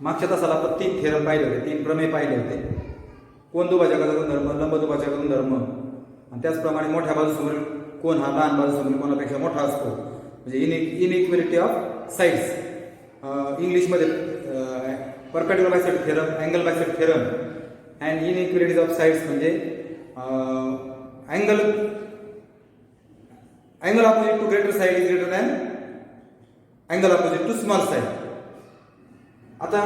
मागच्या तासाला आपण 3 थेरम पाहिले होते, 3 प्रमेय पाहिले होते. कोन दुभाजकाचा गुणधर्म, लंब दुभाजकाचा गुणधर्म आणि त्याचप्रमाणे मोठ्या बाजूसमोरील कोन हा लहान बाजूसमोरील कोनापेक्षा मोठा असतो, म्हणजे इनइक्वॅलिटी ऑफ साइड्स. इंग्लिशमध्ये perpendicular bisector theorem, angle bisector theorem and inequalities of sides म्हणजे angle opposite to greater side is greater than angle opposite to small side. आता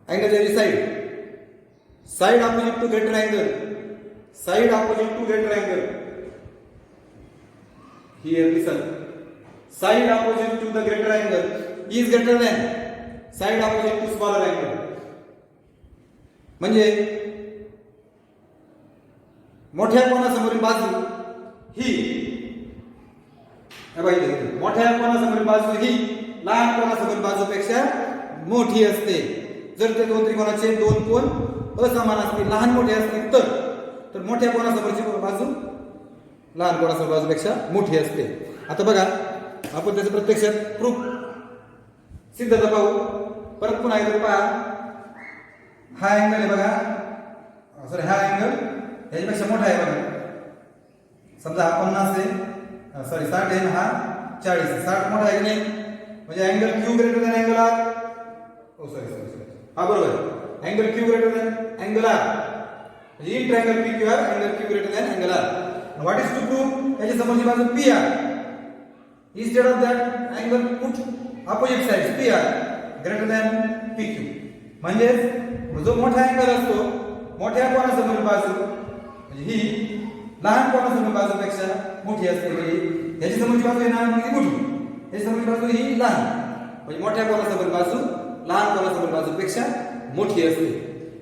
angle side opposite to greater angle, side opposite to greater angle. Here listen, side opposite to the greater angle is greater than side opposite to smaller angle. म्हणजे मोठ्या कोनासमोरील बाजू ही, मोठ्या कोनासमोरील बाजू ही लहान कोनासमोरील बाजूपेक्षा मोठी असते. जर ते दोन त्रिकोणाचे दोन कोन असमान असतील, लहान मोठे असतील तर मोठ्या कोनासमोरची बाजू लहान कोनासमोर बाजूपेक्षा मोठी असते. आता बघा, आपण त्याचं प्रत्यक्षात प्रूफ सिद्धता पाहू. परत पुन्हा एकदा पहा, हा अँगल आहे बघा, सॉरी हा अँगल याच्यापेक्षा मोठा आहे बघा. समजा हा 50 आहे, सॉरी 60 आहे, हा 40. 60 मोठा आहे की नाही? म्हणजे angle Q greater than angle R. Oh sorry हा बरोबर, angle Q greater than angle R, म्हणजे in triangle P Q R angle Q greater than angle R. What is to prove? याची समोरची बाजू P R. instead of that angle put opposite sides pr greater than pq. म्हणजे जो मोठा angle असतो, मोठ्या कोनासमोरील बाजू म्हणजे ही लहान कोनासमोरील बाजूपेक्षा मोठी असते. म्हणजे याची समोरची बाजू आहे ना म्हणजे मोठी, याची समोरची बाजू ही लहान, म्हणजे मोठ्या कोनासमोरील बाजू लहान कोनासमोरील बाजूपेक्षा मोठी असते.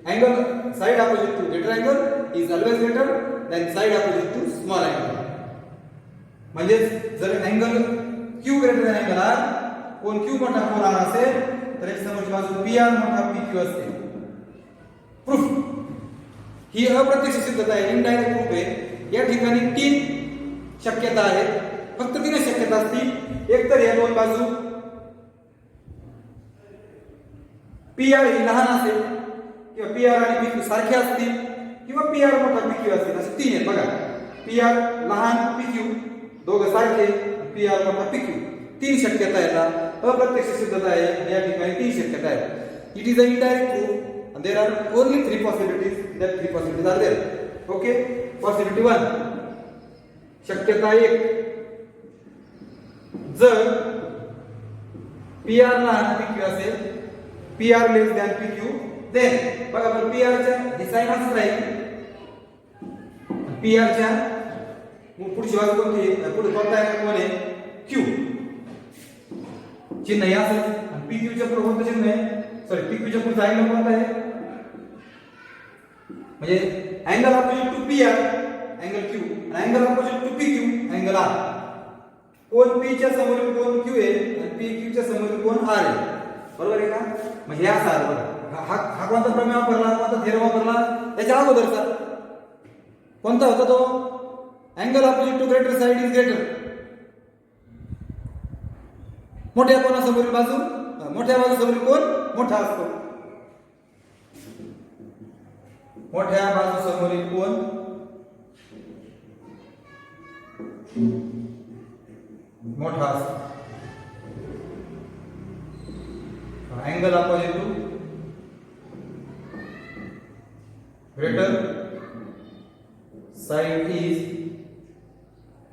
Angle side opposite to greater angle is always greater than side opposite to small angle. म्हणजे जर angle Q greater than angle R, कोन क्यू मोठा कोन आर असेल तर याची समोरची बाजू पी आर मोठा पी क्यू असते. प्रूफ ही अप्रत्यक्ष सिद्धता आहे, इनडायरेक्ट प्रूफ आहे. या ठिकाणी 3 शक्यता आहेत, फक्त 3 शक्यता असतील. एक तर या दोन बाजू पी आर ही लहान असेल, किंवा पी आर आणि पी क्यू सारखे असतील, किंवा पी आर मोठा पी क्यू असतील. असे 3 आहेत बघा. पी आर लहान, पी क्यू दोघं सारखे, पी आर मोठा पी क्यू. 3 शक्यता आहेत. अप्रत्यक्ष सिद्धता आहे, या ठिकाणी 3 शक्यता आहेत. It is a indirect proof and there are only 3 possibilities. That 3 possibilities are there. Okay, possibility 1, शक्यता 1, जर पी आर लहान पी क्यू असेल, P R less than P Q, then बघा बरं पी आर च्या ही साइन असं राहील. पी आर च्या पुढची बाजू कोणती आहे, पुढे कोणता आहे, कोण आहे क्यू, चिन्ह हे असेल. आणि पी क्यू च्या पुढे कोणतं चिन्ह आहे, सॉरी पी क्यू च्या पुढचा अँगल कोणता आहे, म्हणजे angle opposite to P R angle Q आणि angle opposite to P Q angle R. कोन पी च्या समोरील कोन क्यू आहे आणि पी क्यू च्या समोरील कोन आर आहे. बरोबर आहे का? मग हे असं आहे बघा. हा कोणता प्रमेय वापरला, कोणता थेरम वापरला, त्याच्या अगोदरचा कोणता होता तो, angle opposite to greater side is greater. मोठ्या कोनासमोरील बाजू, मोठ्या बाजूसमोरील कोन मोठा असतो. मोठ्या बाजूसमोरील कोन मोठा असतो. Angle opposite to greater side is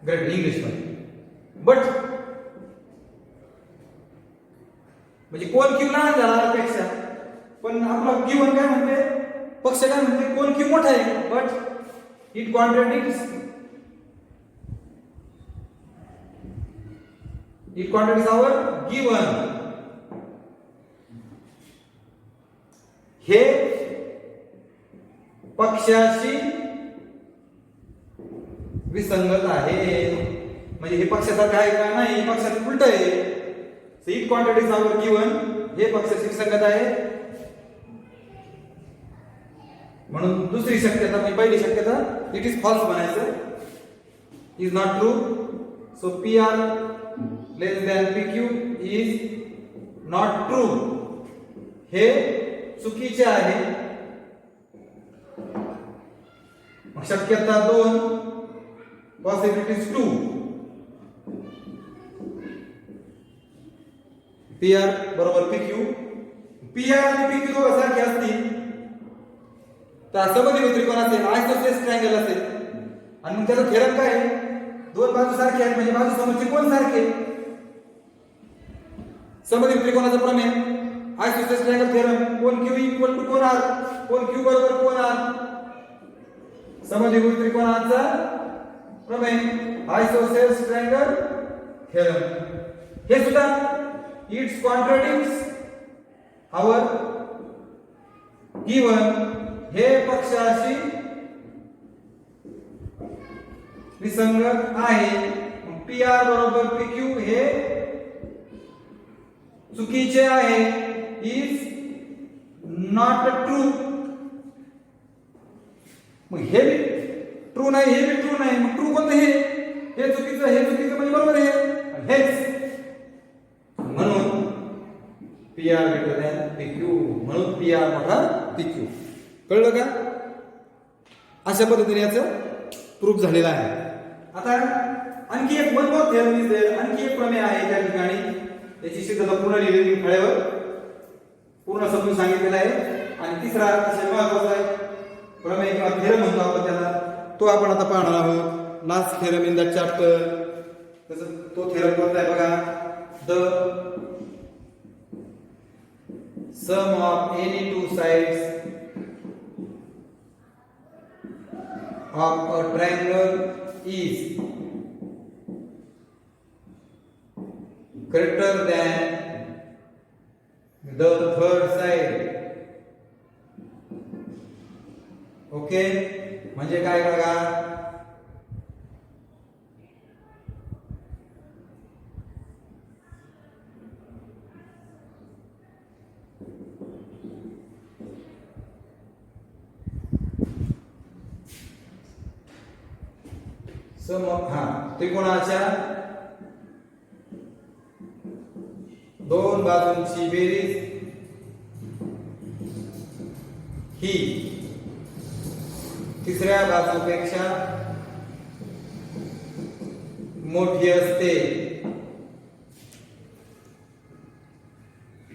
greater English मध्ये. बट म्हणजे कोन क्यू लहान झाला पेक्षा, पण आपला गिवन काय म्हणते, पक्ष काय म्हणते, कोन क्यू मोठा आहे. But it contradicts our given. हे पक्षाशी विसंगत आहे. म्हणजे हे पक्षासारखं आहे का नाही, पक्षाचं उलट आहे. इट कॉन्ट्राडिक्ट्स आवर गिवन, हे पक्षाशी विसंगत आहे. म्हणून दुसरी शक्यता म्हणजे पहिली शक्यता इट इज फॉल्स म्हणायचं, is not true. So P R less than P Q is not true हे चुकीचे आहे. शक्यता 2 पॉसिबिलिटीज 2. PR बरोबर PQ. PR आणि PQ दोघं सारखे असतील तर समद्विबाहू त्रिकोण असेल, आयसोसेलेस ट्रायंगल असेल आणि मग त्याचा थेरम काय आहे? दोन बाजू सारखे आहेत म्हणजे बाजू समोरचे कोण सारखे. समद्विबाहू त्रिकोणाचा प्रमेय आयसोसेलेस ट्रायंगल थेरम कोण Q इक्वल टू कोण R, कोण Q बरोबर कोण R. समद्विबाहू त्रिकोणाचा प्रमेय आयसोसेलेस ट्रायंगल थेरम. हे सुद्धा इट्स कॉन्ट्राडिक्ट्स आवर गिवन हे पक्षाशी विसंगत आहे. PR बरोबर PQ हे चुकीचे आहे. Is not true. मग हे बी ट्रू नाही, हे बी ट्रू नाही. मग ट्रू कोणतं? हे चुकीचं, हे चुकीचं म्हणजे बरोबर आहे हेच. म्हणून PR ग्रेटर दॅन PQ, म्हणून PR मोठा PQ. कळलं का? अशा पद्धतीने याचं प्रूफ झालेलं आहे. आता आणखी एक one more theorem is there. आणखी एक प्रमेय आहे त्या ठिकाणी. त्याची सिद्धता पूर्ण लिहिलेली फळ्यावर पूर्ण समजून सांगितलेला आहे. आणि तिसरा अतिशय महत्त्वाचा आहे प्रमेय किंवा थेरम म्हणतो आपण त्याला, तो आपण आता पाहणार आहोत. Last theorem in that chapter. तसं तो थेरम कोणता आहे बघा. The sum of any two sides of a triangle is greater than the third side. Okay, म्हणजे काय बघा. त्रिकोणाच्या दोन बाजूंची बेरीज ही तिसऱ्या बाजूपेक्षा मोठी असते.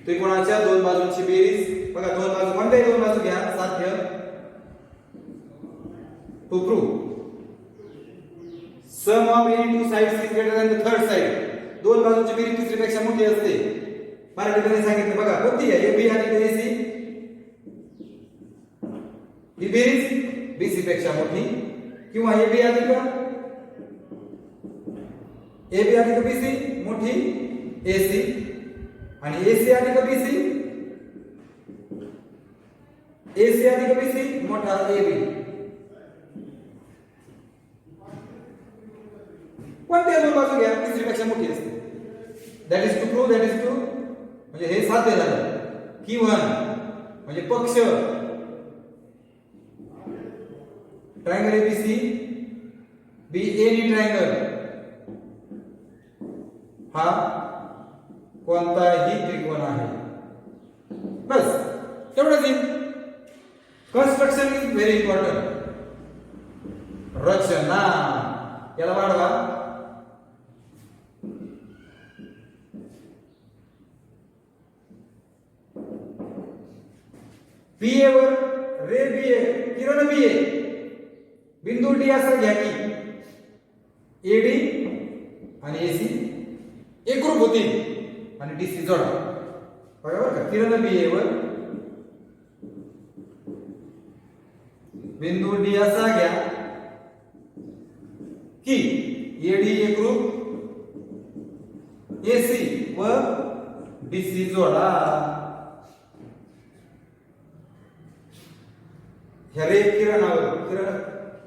त्रिकोणाच्या दोन बाजूंची बेरीज बघा. दोन बाजू कोणत्याही दोन बाजू घ्या, साध्य to prove sum of any two sides is greater than the third side. दोन बाजूंची बेरीज तिसरीपेक्षा मोठी असते. मराठीमध्ये सांगितलं बघा कोणती आहे. AB आणि AC ही बेरीज BC पेक्षा मोठी किंवा AB अधिक BC मोठी AC आणि AC अधिक BC मोठा AB. कोणत्या दोन बाजू घ्या तिसरीपेक्षा मोठी असते. That is to prove, that is to म्हणजे हे साध्य झालं. Q1 म्हणजे पक्ष ट्रायंगल ABC BAD ट्रायंगल हा कोणताही त्रिकोण आहे. बस एवढंच. Construction is very important. रचना याला वाढवा. BA वर रे BA किरण BA बिंदू D असा घ्या की AD आणि AC एकरूप होतील आणि DC जोडा. बरोबर का? किरण BA वर बिंदू D असा घ्या की AD एकरूप AC व DC जोडा. ह्या रे किरण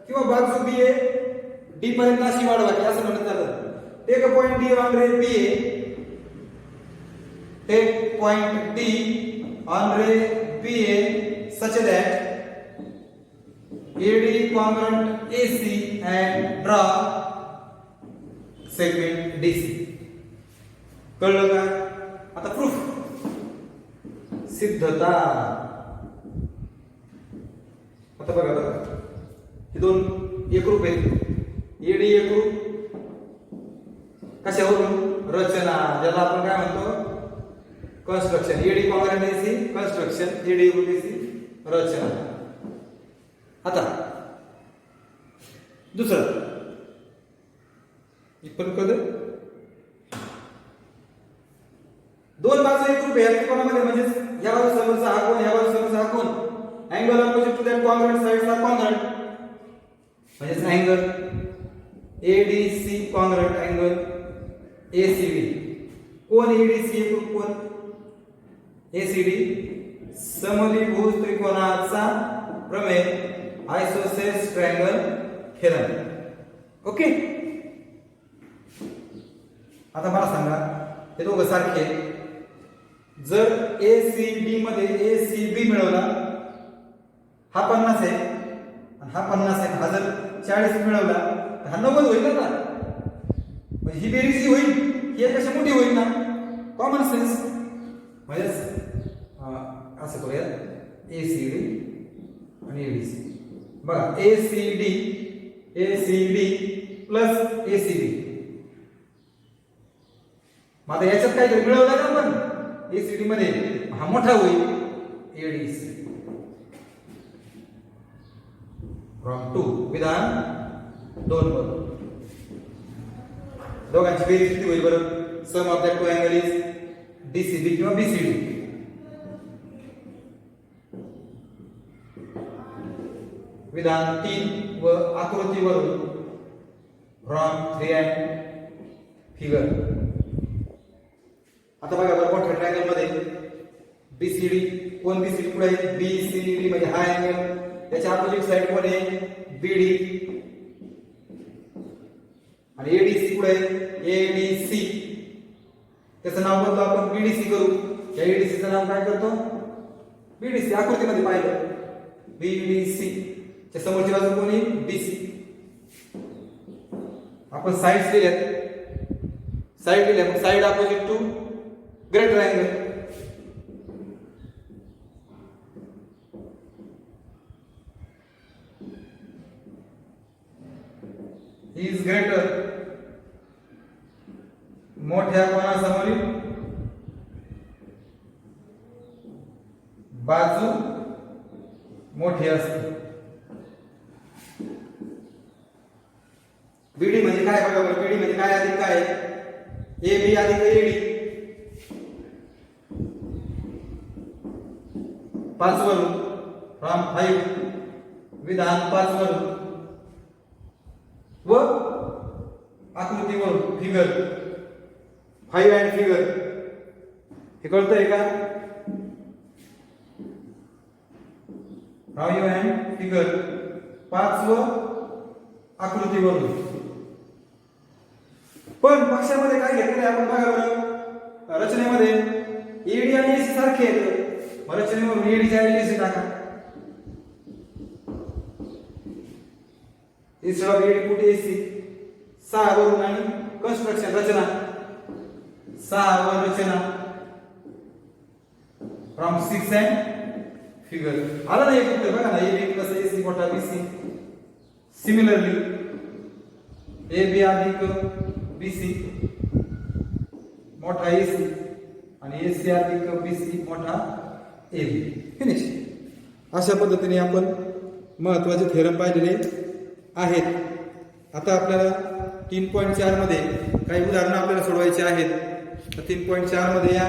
किंवा बाजू BA D पर्यंत अशी वाढवा की असं म्हणत झालं. Take a point D on ray BA. Take point D on ray BA such that AD congruent AC and draw segment DC. कळलं का? आता प्रूफ सिद्धता. आता बघा हे दोन एकरूप आहेत. एडी एकरूप कशावरून? रचना, ज्याला आपण काय म्हणतो construction. AD congruent AC construction, AD एकरूप एसी रचना. आता दुसरं पण कद दोन बाजू एकरूप आहे त्रिकोणामध्ये, म्हणजे या बाजू समोरचा हा कोन, या बाजू समोरचा हा कोन. Angle opposite to that congruent sides are congruent, म्हणजे angle ADC congruent angle ACD. कोन एडीसी एकरूप कोन एसीडी समद्विभुज त्रिकोणाचा प्रमेय आयसोसेलेस ट्रायंगल थेरम. ओके. आता मला सांगा हे दोघं सारखे, जर एसीडी मध्ये एसीबी मिळवला, हा 50 आहे आणि हा 50 आहे, हा जर 40 मिळवला तर हा 90 होईल ना. म्हणजे ही बेरीज जी होईल ही कशा मोठी होईल ना, कॉमन सेन्स. म्हणजे असं करूया एसीडी आणि एडीसी. बघा एसीडी प्लस एसीबी. मग आता याच्यात काय मिळवलं ना आपण एसीडी मध्ये, हा मोठा होईल एडीसी. फ्रॉम 2 विधान 2 वर दोघांची बेरीज किती होईल बरं? Sum of that two angle is DCB किंवा बीसीडी. विधान 3 व आकृतीवरून फ्रॉम 3 अँड फिगर. आता बघा बरं मोठ्या ट्रायंगल मध्ये बीसीडी कोण, बीसीडी पुढे आहे बीसीडी म्हणजे हा अँगल, त्याच्या अपोजिट साइड कोण आहे बीडी, आणि एडीसी पुढे आहे एडीसी. त्याचं नाव बदलू आपण बीडीसी करू. या एडीसीचं नाव काय करतो बीडीसी. आकृतीमध्ये पाहिलं बीडीसी. च्या समोरची बाजू कोणी बीसी. आपण साइड्स दिल्यात, साइड दिल्या, मग side opposite to greater angle. Is greater, मोठ्या कोणासमोरील बाजू मोठी असते. बीडी म्हणजे काय बघा बरं, बीडी म्हणजे काय अधिक काय, ए बी अधिक एडी. 5 वरून फ्रॉम 5 विधान 5 वरून व आकृतीवरून फिगर 5 अँड फिगर. हे कळतंय का? 5 अँड फिगर 5 व आकृतीवरून. पण पक्षामध्ये काय घेतलेलं आहे आपण बघा बरं, रचनेमध्ये एडी आणि एसी सारखे आहेत. रचनेवरून एडीच्या एसी टाका. Instead of AD put AC. 6 वरून आणि कन्स्ट्रक्शन रचना 6 वर रचना फ्रॉम 6 अँड फिगर. आला ना एक उत्तर बघा ना, एबी प्लस एसी मोठा बीसी. सिमिलरली एबी अधिक बीसी मोठा एसी आणि एसी अधिक बीसी मोठा एबी. फिनिश. अशा पद्धतीने आपण महत्त्वाचे थेरम पाहिलेले आहेत. आता आपल्याला 3.4 मध्ये काही उदाहरणं आपल्याला सोडवायची आहेत. तर 3.4 मध्ये या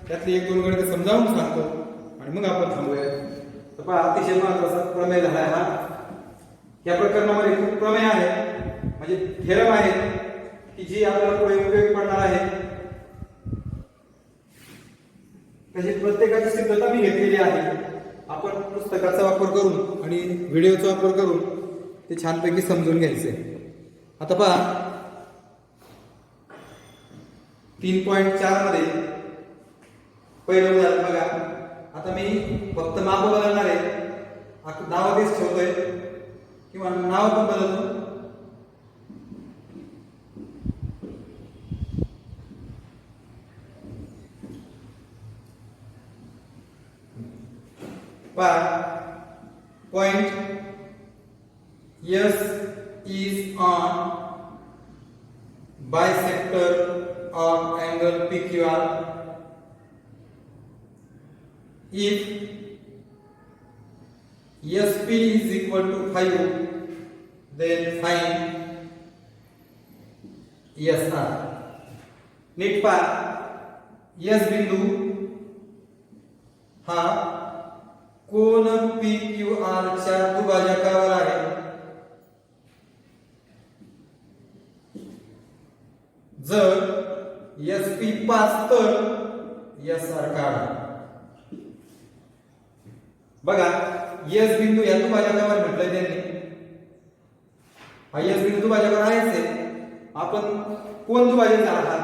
त्यातली 1-2 गणितं समजावून सांगतो आणि मग आपण थांबूया. तर पहा अतिशय महत्त्वाचा प्रमेय झाला हा. या प्रकरणामध्ये खूप प्रमेय आहे, म्हणजे थेरम आहे की जी आपल्याला पुढे उपयोगी पडणार आहे. त्याची प्रत्येकाची सिद्धता मी घेतलेली आहे. आपण पुस्तकाचा वापर करून आणि व्हिडिओचा वापर करून ते छानपैकी समजून घ्यायचे. आता पहा 3.4 मध्ये पहिलं उदाहरण बघा. आता मी फक्त माप बदलणार आहे, नाव आधीच ठेवतोय किंवा नाव पण बदलतो. point S is on bisector of angle PQR if SP is equal to 5, then find SR. नीट पहा, S बिंदू हा कोन PQR च्या दुभाजकावर आहे. जर SP 5 तर SR काढा. बघा, S बिंदू या दुभाजकावर म्हटलंय त्यांनी. हा S बिंदू दुभाजकावर आहेच आहे. आपण कोन दुभाजक आहात,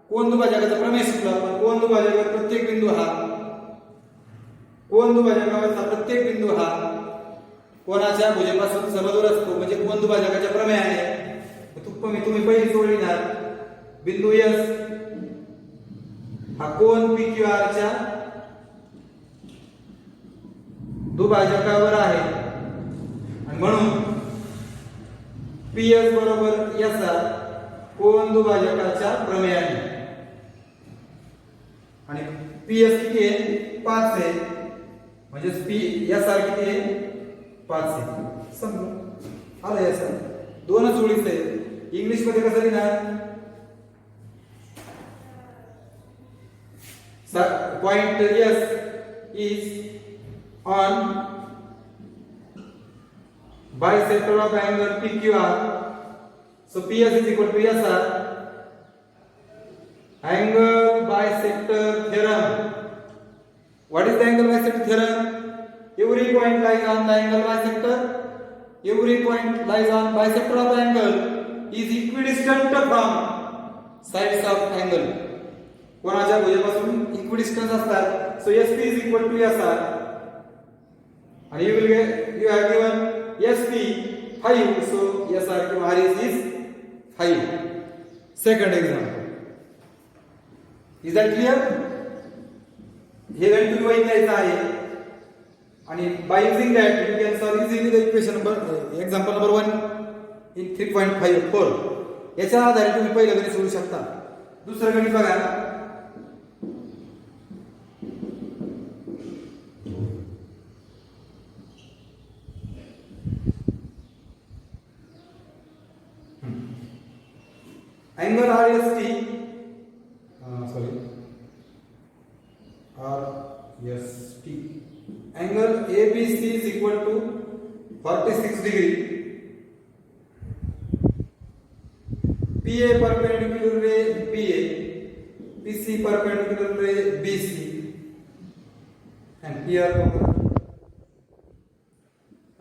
कोन दुभाजकाचा प्रमेय शिकलो आपण. कोन दुभाजकावर प्रत्येक बिंदू हा, कोन दुभाजकावरचा प्रत्येक बिंदू हा कोणाच्या भुजेपासून समदूर असतो, म्हणजे कोन दुभाजकाच्या प्रमेयाने तुम्ही पहिली सोडली ना, बिंदू S हा कोन PQR च्या दुभाजकावर आहे आणि म्हणून PS बरोबर SR कोन दुभाजकाच्या प्रमेयाने. आणि PS किती आहे? 5 आहे. म्हणजे SR किती आहे? 5 आहे. समजलं आलं SR. दोनच ओळीच आहे. इंग्लिश मध्ये कसं लिहिणार? Point S is on bisector of angle PQR. So PS is equal to SR. Angle bisector theorem. What is the angle bisector theorem? Every point lies on the angle bisector. Every point lies on bisector of angle is equidistant from sides of angle. कोणाच्या भुजेपासून equidistance असतात. So SP is equal to SR. And you have given SP 5, so SR किंवा RS is 5. Second example. Is that clear? हे गणित तुम्ही वहीत लिहायचं आहे आणि by using that you can solve easily the equation example number 1 in 3.54. याच्या आधारे तुम्ही पहिलं गणित सोडवू शकता. दुसरं गणित बघा. Angle RST, RST. Angle ABC is equal to 46 degree. PA perpendicular ray PA, PC perpendicular ray BC, and PR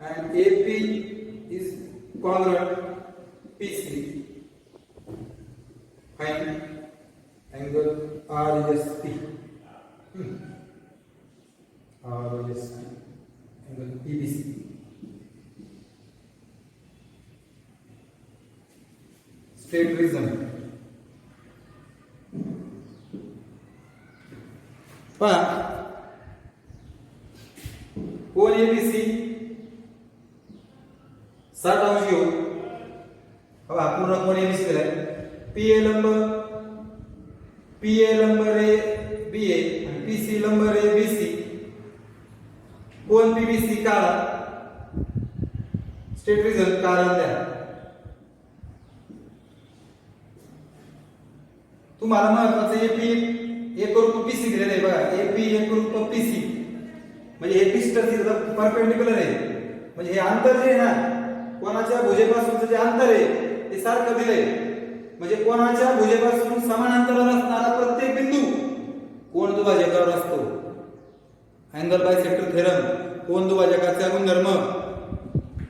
and AP is congruent PC. Find angle RST. RST angle PBC. Straight prism. पहा, कोन ABC 60 अंश घेऊ. अब हा पूर्ण कोन ABC दिलाय. PA लंब रे BA आणि PC लंब रे BC. कोन PBC काढा. स्ट्रेट प्रिझम कारण द्या. तुम्हाला महत्वाचं AP एकरूप PC दिलेलं आहे बघा. AP एकरूप PC म्हणजे हे डिस्टन्स इथं परपेंडिक्युलर आहे. म्हणजे हे अंतर जे आहे ना, कोणाच्या भुजेपासूनचं जे अंतर आहे ते सारखं दिलंय. म्हणजे कोणाच्या भुजेपासून समान अंतरावर असणारा प्रत्येक बिंदू कोन दुभाजकावर असतो. अँगल बायसेक्टर थेरम, कोन दुभाजकाचा गुणधर्म,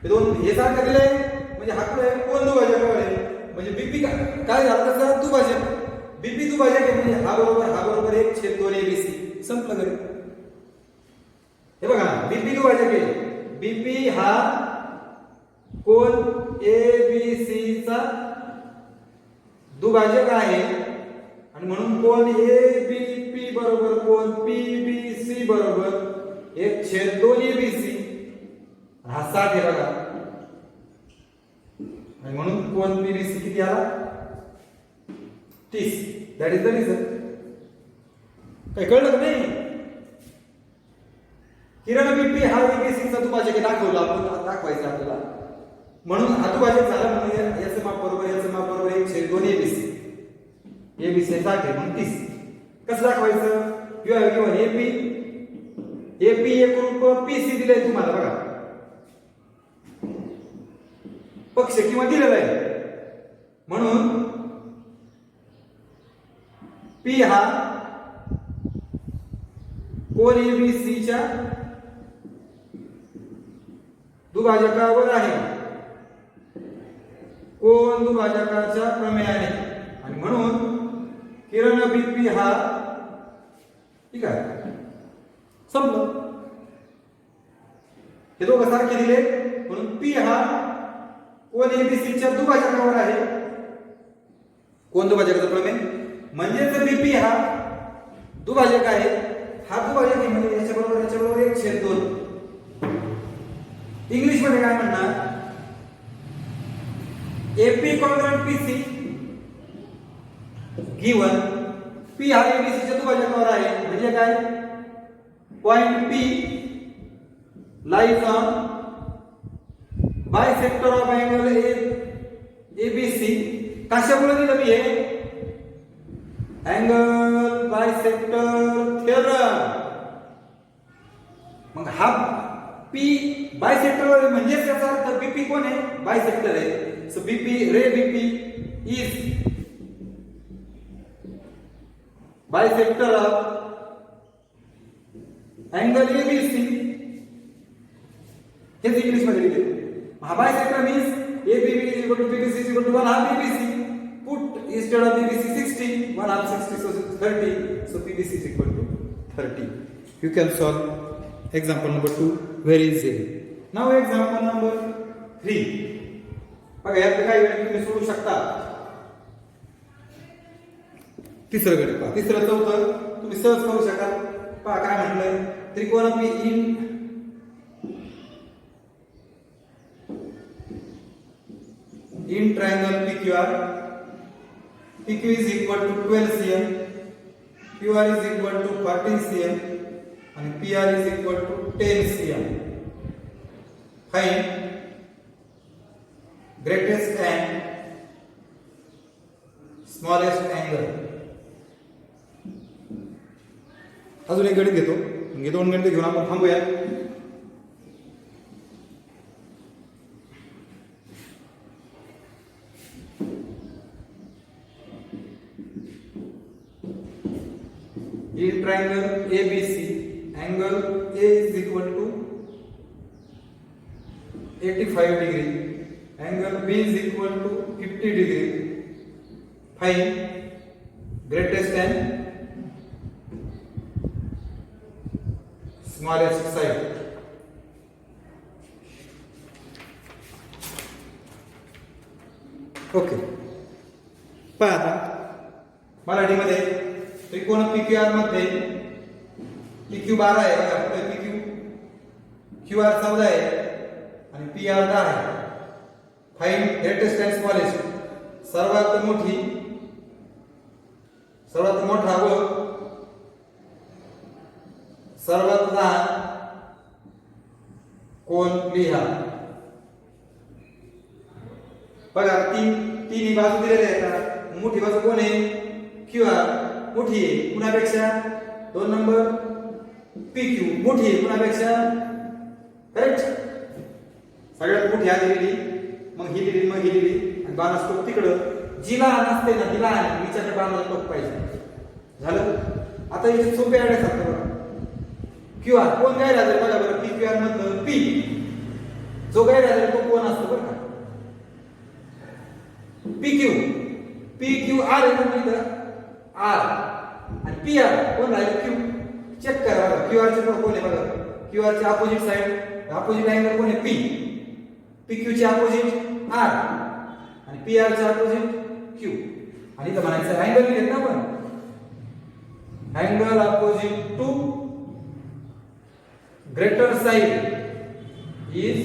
हे दोन हे सारखं दिलंय. म्हणजे हा कोन दुभाजकावर आहे. म्हणजे BP काय झालं त्याचा दुभाजक. BP दुभाजक आहे म्हणजे हा बरोबर 1/2 ABC. संपलं घरी. हे बघा, BP दुभाजक आहे. BP हा कोन ABC चा दुभाजक आहे आणि म्हणून कोन ABP बरोबर कोन PBC बरोबर 1/2 एबीसी, हा 60 आहे बघा, आणि म्हणून कोण पीबीसी किती आला 30. That is the reason. काय कळलं का नाही? किरण बीपी हा एबीसीचा दुभाजक दाखवला आपण, दाखवायचा आपल्याला, म्हणून हा दुभाजक झाला म्हणजे याचं माप बरोबर 1/2 एबीसी. एबीसी 60 आहे म्हणून 30. कसं दाखवायचं? किंवा एपी एकरूप पीसी दिलंय तुम्हाला बघा, पक्ष किंवा दिलेला आहे, म्हणून पी हा कोन एबीसीच्या दुभाजकावर आहे, कोन दुभाजकाच्या प्रमेयाने, आणि म्हणून किरण बीपी हा, ठीक आहे, संपलं. हे दोघं सारखे दिले म्हणून पी हा कोन एबीसीच्या दुभाजकावर आहे, कोन दुभाजकाचा प्रमेय, म्हणजेच बीपी हा दुभाजक आहे. हा दुभाजक आहे म्हणजे याच्याबरोबर 1/2. इंग्लिश मध्ये काय म्हणणार? AP congruent PC given P हा एबीसीच्या दुभाजकावर आहे, म्हणजे काय? Point P lies on bisector of angle ABC. कशामुळे दिलं मी हे? Angle bisector theorem. मग हा पी बायसेक्टर म्हणजे त्याचा अर्थ बीपी कोण आहे? बायसेक्टर आहे. So BP ray BP is bisector of angle ABC. हेच इंग्लिश मध्ये लिहिले. हा bisector means ABB is equal to BBC is equal to 1/2 BBC. Put instead of BBC 60, 1/2 60, so 30. So PBC is equal to 30. You can solve example number 2 very easily. Now example number 3. बघा यात काही वेळ तुम्ही सोडू शकता. तिसरं गणित पहा. तिसरं चौथं तुम्ही सहज करू शकाल. पहा काय म्हटलंय? त्रिकोणमिती in triangle PQR. PQ is equal to 12 cm, QR is equal to 14 cm, and PR is equal to 10 cm. Find greatest and smallest angle. अजून एक गणित घेतो. हे दोन गणित घेऊन आपण थांबूया. In triangle ABC, angle A is equal to 85 degree, angle B is equal to 50 degree. Find greatest and smallest side. Okay. पहा आता मराठीमध्ये त्रिकोण PQR मध्ये PQ 12 आहे बघा, पुढे QR 14 आहे आणि PR 10 आहे. Find greatest and smallest. सर्वात मोठा व सर्वात लहान कोण लिहा. बघा तिन्ही बाजू दिलेल्या आहेत. मोठी बाजू कोण आहे? QR मोठी आहे कुणापेक्षा? 2 नंबर PQ मोठी आहे कुणापेक्षा? करेक्ट. सगळ्यात मोठी आधी लिहिली, मग ही लिहिली, मग ही लिहिली, आणि बाण असतो तिकडं. जी लहान असते ना ती लहान, विचारच्या बाणाला टोक पाहिजे. झालं. आता याचे सोपे आयडिया सांगतो बघा. QR कोण गैरहजर बघा बरं. PQR मधलं P जो गैरहजर तो कोण असतो बरं का? PQR आहे ना इथं R आणि PR कोण राहील? Q. चेक करा बघा. QR चे कोण आहे बघा. QR चे अपोजिट साइड, अपोजिट अँगल कोण आहे? P. PQ चे अपोजिट R आणि PR चे अपोजिट Q. आणि इथं म्हणायचं अँगल लिहिलेत ना आपण. Angle opposite to greater side is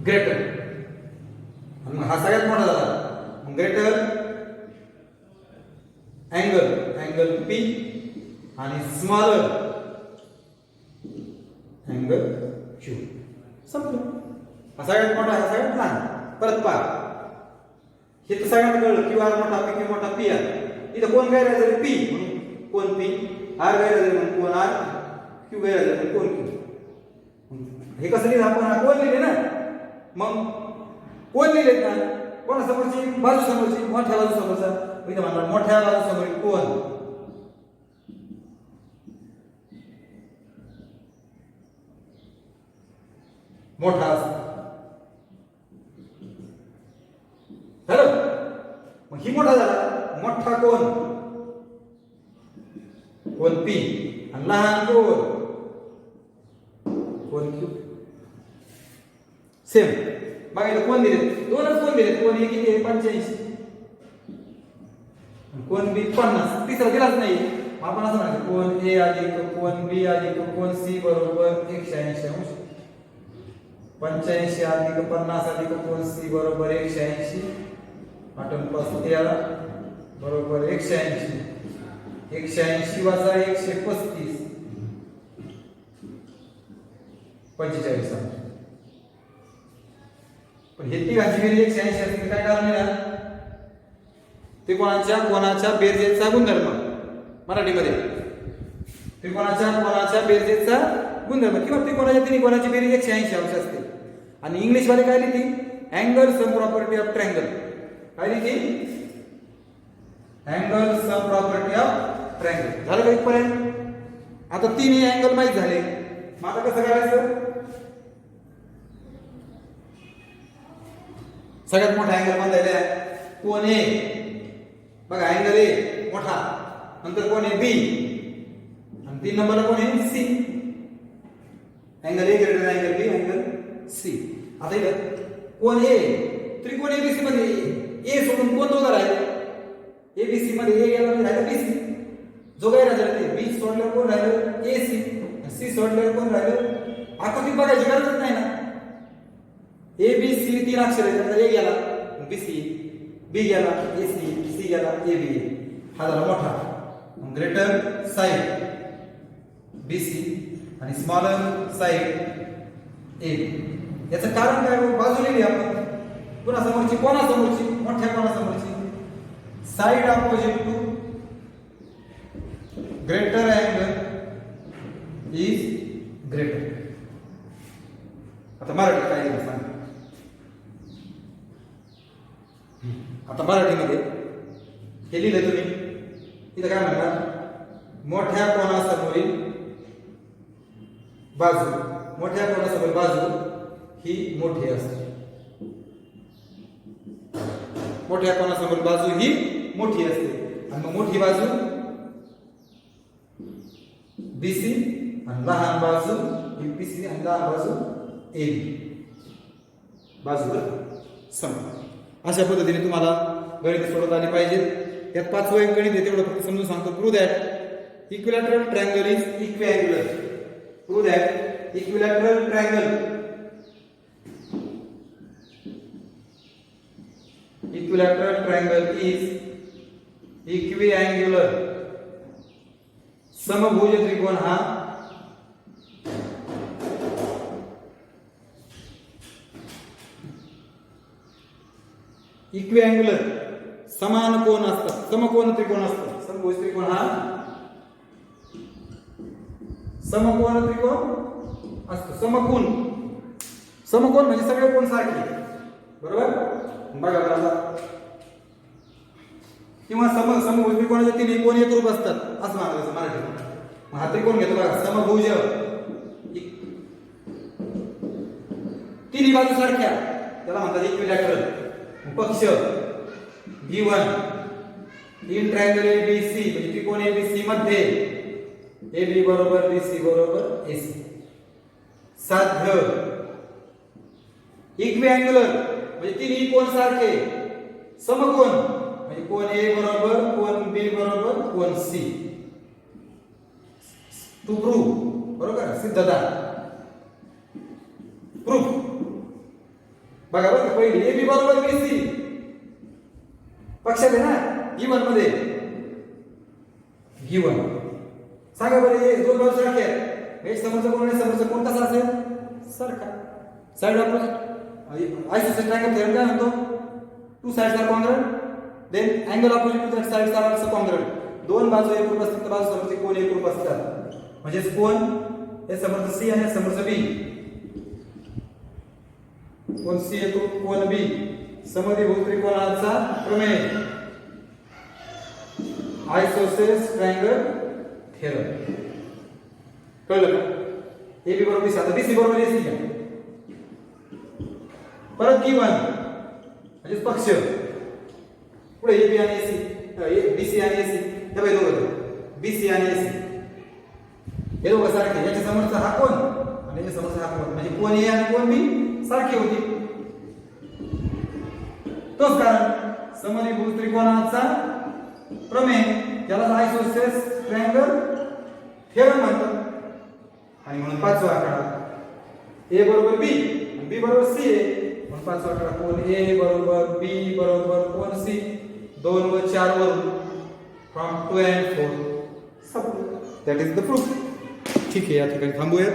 greater, आणि मग हा सगळ्यात मोठा झाला. ग्रेटर अँगल पी आणि स्मॉलर अँगल क्यू. संपलं. हा सगळ्यात मोठा, हा सगळ्यात लहान. परत पहा, हे तर सगळ्यांना कळलं क्यू आर मोठा, पी क्यू मोठा, पी आर. इथं कोण गैरहजर पी म्हणून कोण पी, आर गैरहजर म्हणून कोण आर, क्यू गैरहजर म्हणून कोण क्यू. हे कसं लिहिलं आपण, हा कोण लिहिले ना, मग कोण लिहिलेत ना, कोणासमोरची, बाजू समोरची, मोठ्या बाजू समोरचा. इथं म्हणणार मोठ्या बाजू समोर कोण, मोठा असतो. झालं. मग ही मोठा झाला, मोठा कोण, कोण पी, आणि लहान कोण, कोण क्यू. सेम. बघा इथं कोण दिले, दोनच कोण दिले. कोण हे किती आहे, 85, कोण बी 50. तिसरा दिलाच नाही. आपण असं म्हणायचं कोण ए अधिक कोण बी अधिक कोण सी बरोबर 180 अंश. 85 अधिक 50 अधिक कोण सी बरोबर 180. 8 पासून 13 बरोबर 180. 180 वजा 135 45 अंश. पण हे तिघांची बेरीज 180 असते, काय कारण आहे ना, त्रिकोणाच्या बेरजेचा गुणधर्म. मराठीमध्ये त्रिकोणाच्या बेरजेचा गुणधर्म किंवा त्रिकोणाच्या तिन्ही कोणाची बेरीज 180 अंश असते. आणि इंग्लिश मध्ये काय लिहिली, angle sum property of triangle. काय लिहिली, angle sum property of triangle. झालं का इथपर्यंत? आता तीन अँगल माहित झाले. मग आता कसं करायचं, सगळ्यात मोठा अँगल बांधायला कोण ए. बघा अँगल ए मोठा, नंतर कोण आहे बी, आणि 3 नंबरला कोण आहे C. Angle A greater angle B angle C. आता इथं कोण ए, त्रिकोण एबीसी मध्ये ए सोडून कोण दोघं राहिले, एबीसी मध्ये ए गेला म्हणजे राहिलं बीसी. जो काही राहिलं ते बी सोडल्यावर कोण राहिलं एसी, सी सोडल्यावर कोण राहिलं. आकृती बघायची गरजच नाही ना. ए बी सी 3 अक्षर आहेत, तर ए गेला बीसी, बी गेला एसी, सी गेला एबी. हा झाला मोठा. ग्रेटर साइड बीसी आणि स्मॉलर साइड एबी. याचं कारण काय, बाजू लिहिली आपण. कोणासमोरची, कोणासमोरची, मोठ्या कोणासमोरची. Side opposite to greater angle is greater. आता मराठी काय लिहिलं सांग. आता मराठीमध्ये हे लिहिलं तुम्ही. इथं काय म्हणणार, मोठ्या कोणासमोरील बाजू, मोठ्या कोणासमोरील बाजू ही मोठी असते. मोठ्या कोणासमोरील बाजू ही मोठी असते. आणि मग मोठी बाजू बीसी आणि लहान बाजू ही बीसी आणि लहान बाजू एबी. बाजूला सम. अशा पद्धतीने तुम्हाला गणित सोडवता आली पाहिजेत. यात 5वं गणित आहे, तेवढं फक्त समजून सांगतो. Prove that equilateral triangle is equiangular. Prove that equilateral triangle is equiangular. समभुज त्रिकोण हा इक्विअँग्युलर समान कोन असतात, समकोन त्रिकोण असतात. समभुज त्रिकोण हा समकोन त्रिकोण असतो. समकोन, समकोन म्हणजे सगळे कोण सारखे, बरोबर. बघा आता, किंवा समभुज त्रिकोणाचे तिन्ही कोन एकरूप असतात असं म्हणायचं मराठीत. हा त्रिकोण घेतो बघा, समभुज, तिन्ही बाजू सारख्या, त्याला म्हणतात इक्विलॅटरल. पक्ष B1 इन ट्रायंगल ABC म्हणजे त्रिकोण ABC मध्ये AB बरोबर BC बरोबर AC. साध्य इक्विअँग्युलर म्हणजे तिन्ही कोन सारखे. समकोन म्हणजे कोन A बरोबर कोन B बरोबर कोन C. टू प्रूव्ह बरोबर सिद्धता प्रूफ बघा बरं का पहिली ए बी बरोबर बी सी पक्षात आहे ना गिवन मध्ये गिवन सांगा बरं हे दोन बाजू सारखे आहेत हे समोरचा कोण आणि समोरचा कोण कसा असेल सारखा side opposite isosceles triangle theorem काय म्हणतो two sides are congruent then angle opposite to that sides are also congruent दोन बाजू एकरूप असतील तर बाजू समोरचे कोण एकरूप असतात म्हणजे कोण हे समोरचं सी आणि समोरचं बी कोण सी एकरूप कोण बी समद्विभुज त्रिकोणाचा प्रमेय आयसोसेलेस ट्रायंगल थेरम कळलं का ए बी बरोबर आता बी सी बरोबर ए सी घ्या परत गिवन म्हणजे पक्ष पुढे ए बी आणि ए सी बी सी आणि ए सी हे बघा दोघं बी सी आणि ए सी हे दोघं सारखे याच्या समोरचा हा कोण आणि याच्या समोरचा हा कोण म्हणजे कोण ए आणि कोण बी सारखे होते तोच कारण समद्विभुज त्रिकोणाचा प्रमेय ज्याला आयसोसेलेस ट्रायंगल थेरम म्हणतात आणि म्हणून पाचवा आकडा ए बरोबर बी बी बरोबर सी आहे म्हणून पाचवा आकडा कोण ए बरोबर बी बरोबर कोण सी 2 व 4 वरून from 2 and 4 sub that is the proof ठीक आहे या ठिकाणी थांबूया